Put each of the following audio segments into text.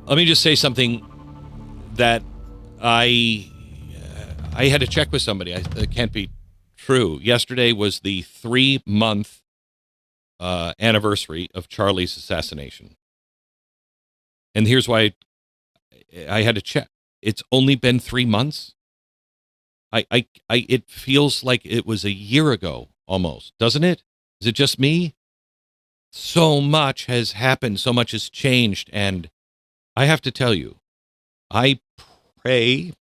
let me just say something that I had to check with somebody. It can't be true. Yesterday was the 3-month anniversary of Charlie's assassination. And here's why I had to check. It's only been 3 months. It feels like it was a year ago almost, doesn't it? Is it just me? So much has happened. So much has changed. And I have to tell you, I pray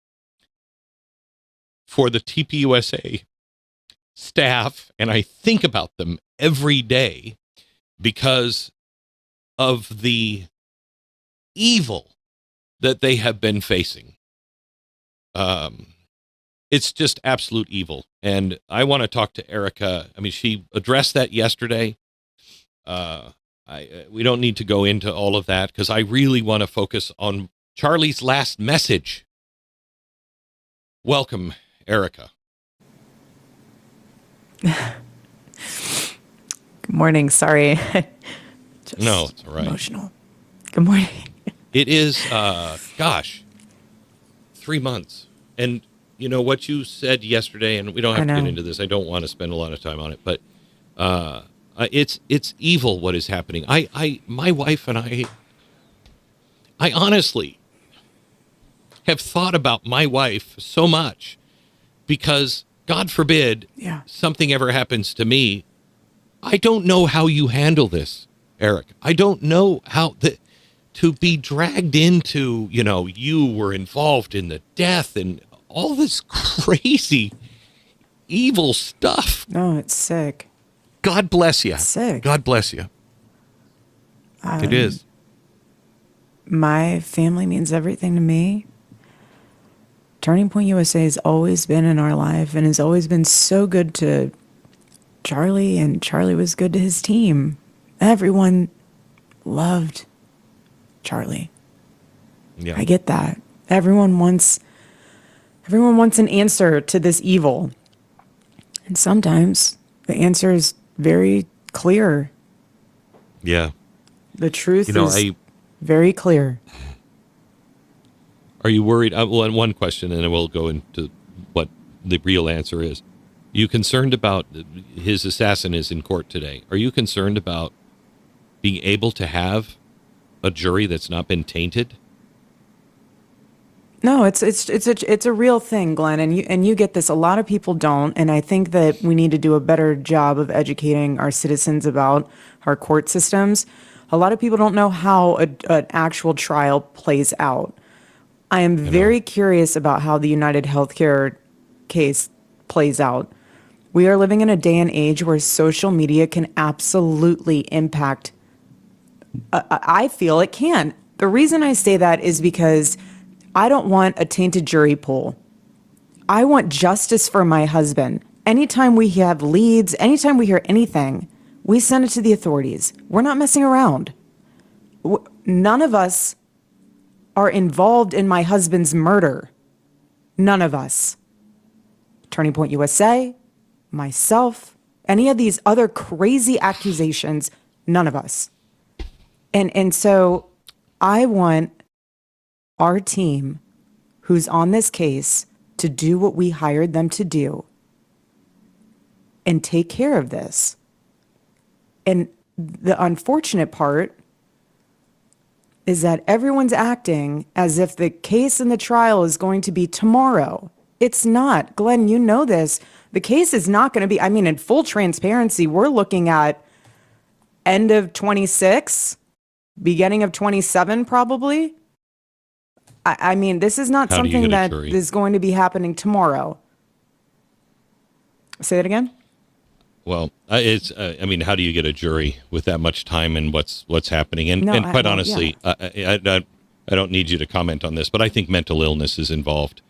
for the tpusa staff, and I think about them every day because of the evil that they have been facing. It's just absolute evil. And I want to talk to Erika. I mean, she addressed that yesterday. We don't need to go into all of that because I really want to focus on Charlie's last message. Welcome, Erika. Good morning. Sorry. No, it's all right. Emotional. Good morning. It is, 3 months. And you know what you said yesterday, and we don't have to get into this. I don't want to spend a lot of time on it, but it's evil what is happening. My wife and I honestly have thought about my wife so much because God forbid something ever happens to me. I don't know how you handle this, Eric. I don't know how to be dragged into, you were involved in the death and all this crazy, evil stuff. No, it's sick. God bless you. It's sick. God bless you. It is. My family means everything to me. Turning Point USA has always been in our life and has always been so good to Charlie, and Charlie was good to his team. Everyone loved Charlie. Yeah. I get that. Everyone wants an answer to this evil. And sometimes the answer is very clear. Yeah. The truth is very clear. Are you worried? Well, one question, and then we'll go into what the real answer is. Are you concerned about his assassin is in court today? Are you concerned about being able to have a jury that's not been tainted? No, it's a real thing, Glenn, and you get this. A lot of people don't, and I think that we need to do a better job of educating our citizens about our court systems. A lot of people don't know how an actual trial plays out. I am very curious about how the United Healthcare case plays out. We are living in a day and age where social media can absolutely impact. I feel it can. The reason I say that is because I don't want a tainted jury pool. I want justice for my husband. Anytime we have leads, anytime we hear anything, we send it to the authorities. We're not messing around. None of us are involved in my husband's murder. None of us. Turning Point USA, myself, any of these other crazy accusations, none of us. And so I want our team who's on this case to do what we hired them to do and take care of this. And the unfortunate part is that everyone's acting as if the case and the trial is going to be tomorrow. It's not. Glenn, you know this. The case is not going to be, in full transparency, we're looking at end of 26, beginning of 27 probably. This is not something that is going to be happening tomorrow. Say that again? Well, it's. How do you get a jury with that much time and what's happening? And quite honestly, I don't need you to comment on this, but I think mental illness is involved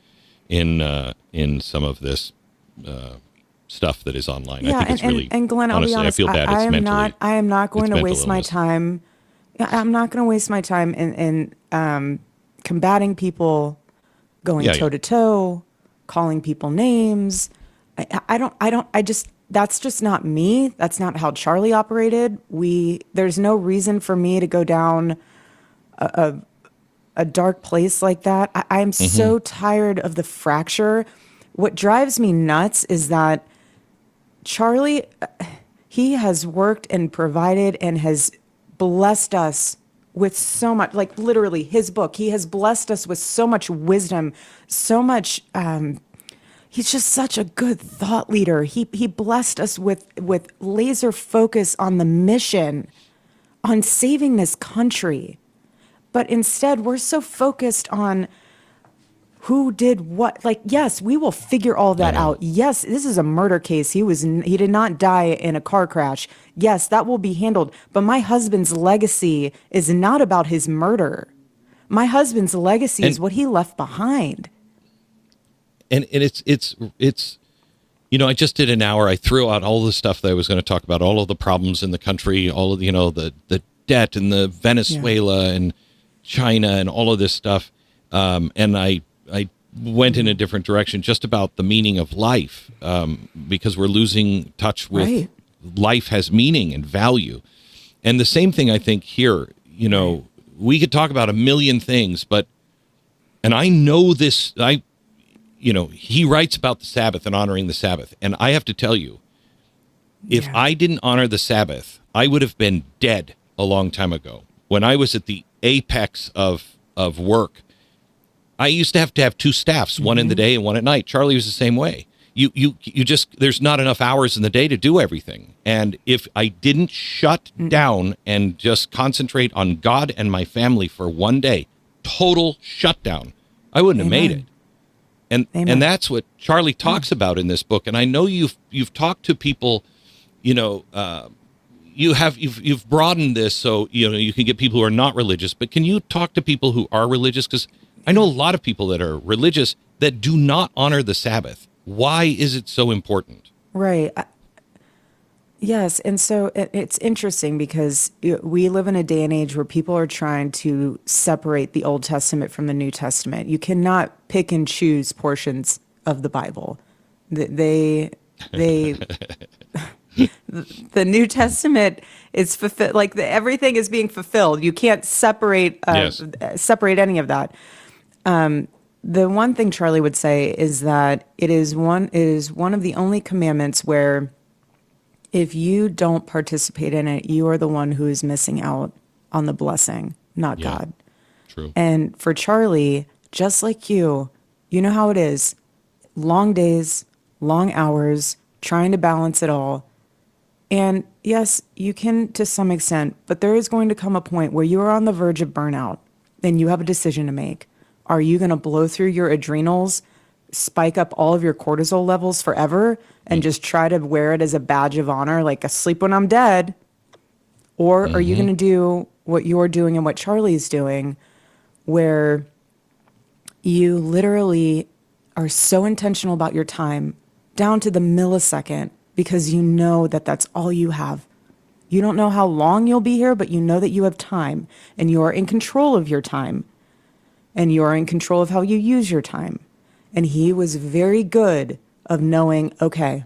in some of this stuff that is online. Yeah, I think it's really. And Glenn, honestly, I'll be honest. I feel bad. I am not going to waste my illness. time. I'm not going to waste my time in combating people, going toe to toe, calling people names. That's just not me. That's not how Charlie operated. There's no reason for me to go down a dark place like that. I'm so tired of the fracture. What drives me nuts is that Charlie, he has worked and provided and has blessed us with so much, like literally his book. He has blessed us with so much wisdom, so much. He's just such a good thought leader. He blessed us with laser focus on the mission, on saving this country. But instead, we're so focused on who did what. Like, yes, we will figure all that out. Yes, this is a murder case. He did not die in a car crash. Yes, that will be handled. But my husband's legacy is not about his murder. My husband's legacy is what he left behind. And it's I just did an hour. I threw out all the stuff that I was going to talk about, all of the problems in the country, all of the debt and the Venezuela and China and all of this stuff. And I went in a different direction, just about the meaning of life, because we're losing touch with life has meaning and value. And the same thing, I think, here, we could talk about a million things, and I know this, he writes about the Sabbath and honoring the Sabbath. And I have to tell you, if I didn't honor the Sabbath, I would have been dead a long time ago. When I was at the apex of work, I used to have two staffs, one in the day and one at night. Charlie was the same way. You just, there's not enough hours in the day to do everything. And if I didn't shut down and just concentrate on God and my family for one day, total shutdown, I wouldn't have made it. And that's what Charlie talks about in this book. And I know you've talked to people, you've broadened this so you can get people who are not religious. But can you talk to people who are religious? Because I know a lot of people that are religious that do not honor the Sabbath. Why is it so important? Right. Yes. And so it's interesting because we live in a day and age where people are trying to separate the Old Testament from the New Testament. You cannot pick and choose portions of the Bible. The New Testament is fulfilled, like everything is being fulfilled. You can't separate any of that. The one thing Charlie would say is that it is one of the only commandments where if you don't participate in it, you are the one who is missing out on the blessing, not God. True. And for Charlie, just like you know how it is. Long days, long hours, trying to balance it all. And yes, you can to some extent, but there is going to come a point where you are on the verge of burnout and you have a decision to make. Are you going to blow through your adrenals, spike up all of your cortisol levels forever, and just try to wear it as a badge of honor, like asleep when I'm dead? Or are you going to do what you're doing and what Charlie's doing, where you literally are so intentional about your time down to the millisecond because you know that that's all you have. You don't know how long you'll be here, but you know that you have time and you are in control of your time and you are in control of how you use your time. And he was very good of knowing, okay,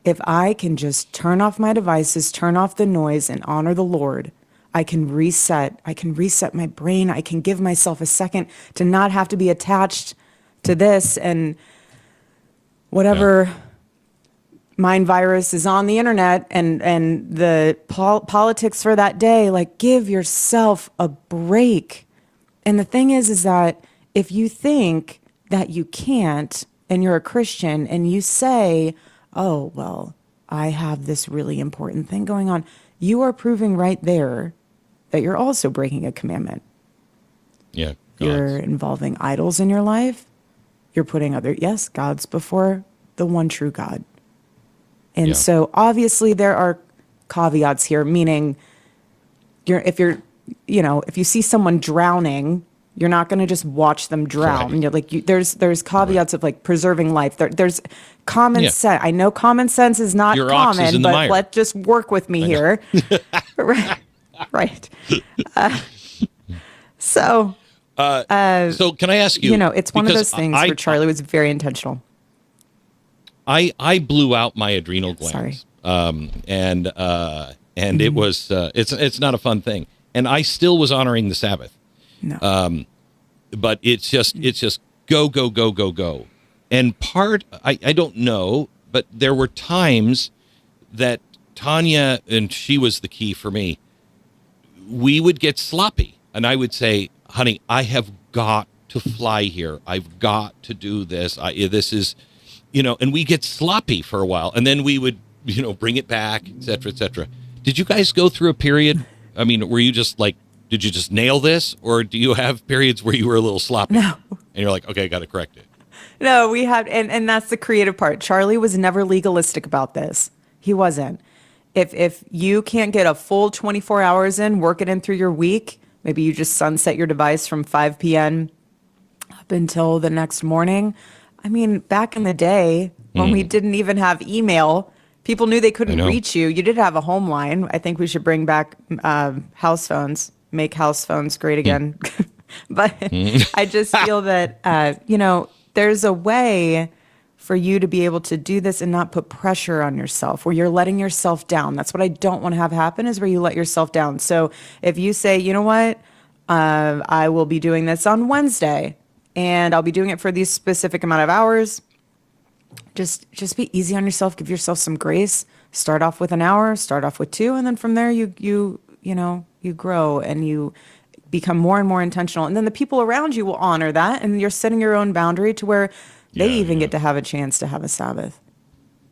if I can just turn off my devices, turn off the noise and honor the Lord, I can reset my brain. I can give myself a second to not have to be attached to this and whatever mind virus is on the internet and the politics for that day. Like, give yourself a break. And the thing is that if you think that you can't and you're a Christian and you say, oh, well, I have this really important thing going on, you are proving right there that you're also breaking a commandment. Yeah. You're involving idols in your life. You're putting gods before the one true God. And so obviously there are caveats here, meaning if you see someone drowning, you're not going to just watch them drown. Right. You're like, there's caveats of like preserving life. There's common sense. I know common sense is not common, but let's just work with me here. Right. So can I ask you? It's one of those things where Charlie was very intentional. I blew out my adrenal glands. Sorry. And it was it's not a fun thing. And I still was honoring the Sabbath. No. But it's just go, go, go, go, go. And I don't know, but there were times that Tanya, and she was the key for me, we would get sloppy. And I would say, honey, I have got to fly here. I've got to do this. This is, and we get sloppy for a while. And then we would, bring it back, et cetera, et cetera. Did you guys go through a period? I mean, were you just like, did you just nail this? Or do you have periods where you were a little sloppy? No. And you're like, okay, I got to correct it. No, we have, and that's the creative part. Charlie was never legalistic about this. He wasn't. If you can't get a full 24 hours in, work it in through your week, maybe you just sunset your device from 5 p.m. up until the next morning. I mean, back in the day when we didn't even have email, people knew they couldn't reach you. You did have a home line. I think we should bring back house phones, make house phones great again. But I just feel that, there's a way for you to be able to do this and not put pressure on yourself where you're letting yourself down. That's what I don't want to have happen, is where you let yourself down. So if you say, you know what, I will be doing this on Wednesday and I'll be doing it for these specific amount of hours, just be easy on yourself. Give yourself some grace. Start off with an hour, start off with 2. And then from there, you grow and you become more and more intentional. And then the people around you will honor that. And you're setting your own boundary to where they even get to have a chance to have a Sabbath.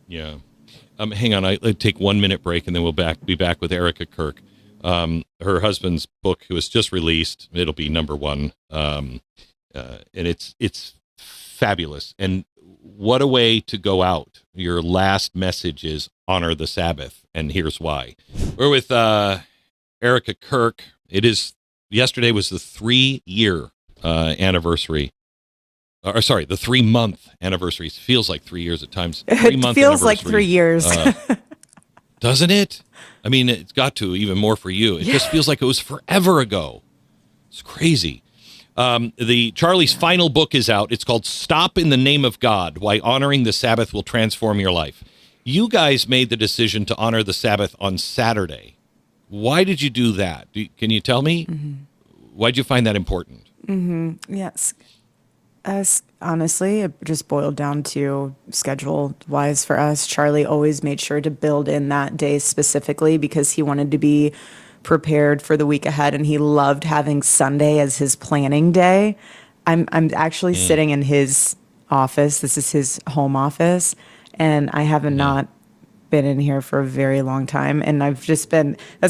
Yeah. Hang on. I take 1 minute break and then we'll be back with Erika Kirk. Her husband's book was just released. It'll be #1. And it's fabulous. And what a way to go out. Your last message is honor the Sabbath. And here's why. We're with Erika Kirk. Yesterday was the 3-year anniversary. The 3-month anniversary. It feels like 3 years at times. It feels like 3 years. Doesn't it? I mean, it's got to, even more for you. It just feels like it was forever ago. It's crazy. Charlie's final book is out. It's called Stop in the Name of God, Why Honoring the Sabbath Will Transform Your Life. You guys made the decision to honor the Sabbath on Saturday. Why did you do that? Can you tell me? Mm-hmm. Why did you find that important? Mm-hmm. Yes. Honestly, it just boiled down to schedule-wise for us. Charlie always made sure to build in that day specifically because he wanted to be prepared for the week ahead, and he loved having Sunday as his planning day. I'm actually sitting in his office. This is his home office, and I have not been in here for a very long time, and that's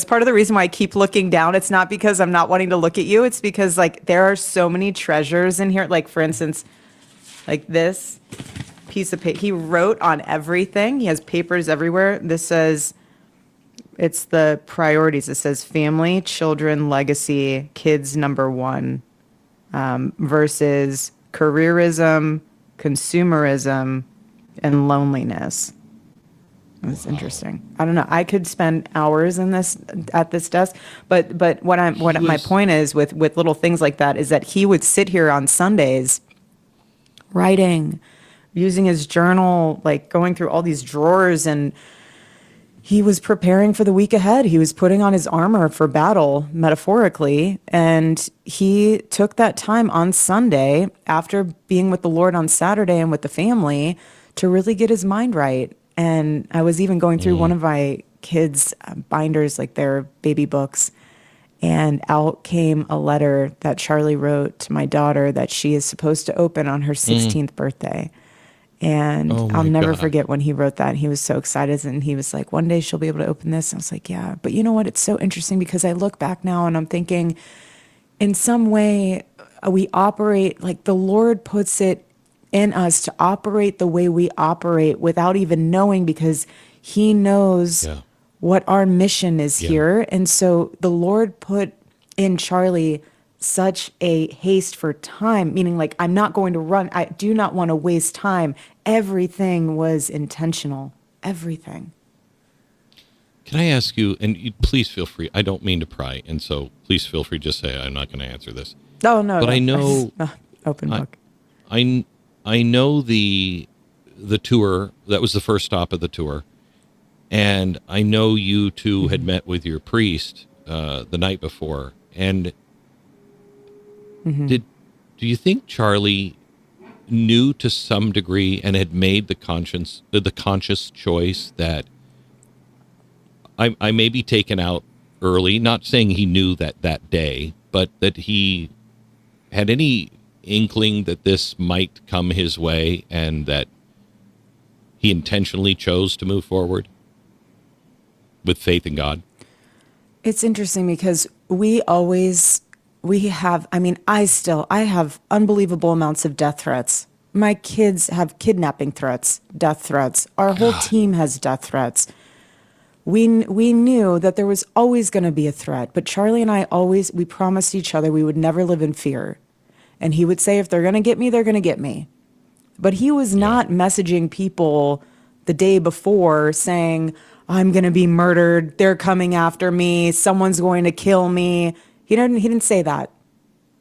part of the reason why I keep looking down. It's not because I'm not wanting to look at you, it's because there are so many treasures in here. Like, for instance, like this piece of paper, he wrote on everything. He has papers everywhere. This says, it's the priorities. It says family, children, legacy, kids #1, versus careerism, consumerism, and loneliness. It's interesting. I don't know. I could spend hours at this desk, but my point is with little things like that is that he would sit here on Sundays writing, using his journal, like going through all these drawers, and he was preparing for the week ahead. He was putting on his armor for battle, metaphorically, and he took that time on Sunday after being with the Lord on Saturday and with the family to really get his mind right. And I was even going through one of my kids' binders, like their baby books, and out came a letter that Charlie wrote to my daughter that she is supposed to open on her 16th birthday. And I'll never forget when he wrote that. He was so excited, and he was like, one day she'll be able to open this. I was like, yeah. But you know what? It's so interesting because I look back now and I'm thinking, in some way, we operate, like the Lord puts it in us to operate the way we operate without even knowing, because he knows what our mission is here. And so the Lord put in Charlie such a haste for time, meaning like, I'm not going to run. I do not want to waste time. Everything was intentional. Everything. Can I ask you, and please feel free, I don't mean to pry, and so please feel free to just say, I'm not going to answer this. Oh, no. But I know... Open book. I know the tour, that was the first stop of the tour, and I know you two had met with your priest the night before, and Do you think Charlie knew to some degree and had made the conscious choice that I may be taken out early? Not saying he knew that day, but that he had any inkling that this might come his way and that he intentionally chose to move forward with faith in God? It's interesting because I have unbelievable amounts of death threats. My kids have kidnapping threats, death threats. Our whole team has death threats. We knew that there was always going to be a threat, but Charlie and I we promised each other we would never live in fear. And he would say, if they're going to get me, they're going to get me. But he was not messaging people the day before saying, I'm going to be murdered. They're coming after me. Someone's going to kill me. He didn't say that.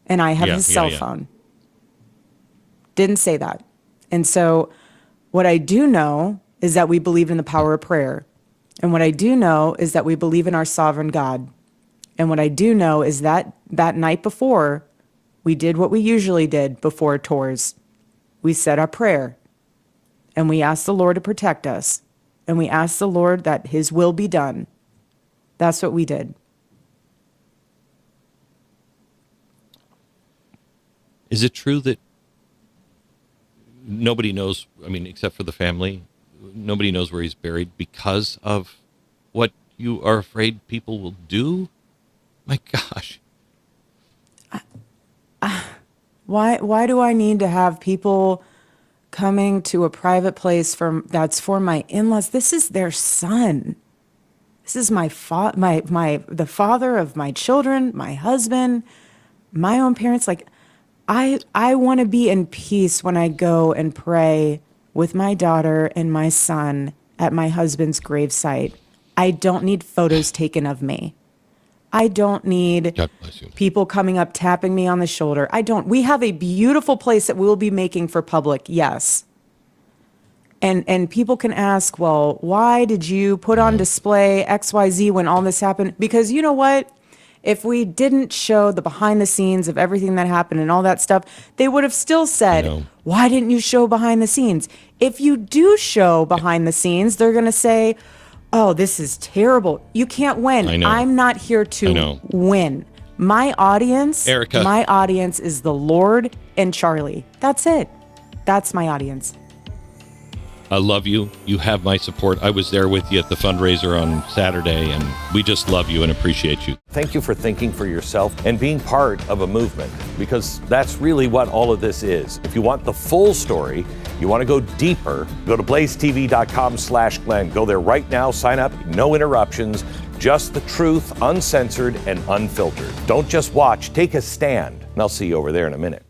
And I have his cell phone. Didn't say that. And so what I do know is that we believe in the power of prayer. And what I do know is that we believe in our sovereign God. And what I do know is that night before, we did what we usually did before tours. We said our prayer. And we asked the Lord to protect us. And we asked the Lord that his will be done. That's what we did. Is it true that nobody knows, except for the family, nobody knows where he's buried because of what you are afraid people will do? My gosh. Why do I need to have people coming to a private place that's for my in-laws? This is their son. This is the father of my children, my husband, my own parents. Like, I want to be in peace when I go and pray with my daughter and my son at my husband's gravesite. I don't need photos taken of me. I don't need people coming up, tapping me on the shoulder. We have a beautiful place that we'll be making for public, yes. And people can ask, well, why did you put on display XYZ when all this happened? Because you know what? If we didn't show the behind the scenes of everything that happened and all that stuff, they would have still said, why didn't you show behind the scenes? If you do show behind the scenes, they're going to say, oh, this is terrible. You can't win. I'm not here to win. My audience, Erika. My audience is the Lord and Charlie. That's it. That's my audience. I love you. You have my support. I was there with you at the fundraiser on Saturday, and we just love you and appreciate you. Thank you for thinking for yourself and being part of a movement, because that's really what all of this is. If you want the full story, you want to go deeper, go to blazetv.com/Glenn. Go there right now, sign up, no interruptions, just the truth, uncensored and unfiltered. Don't just watch, take a stand. And I'll see you over there in a minute.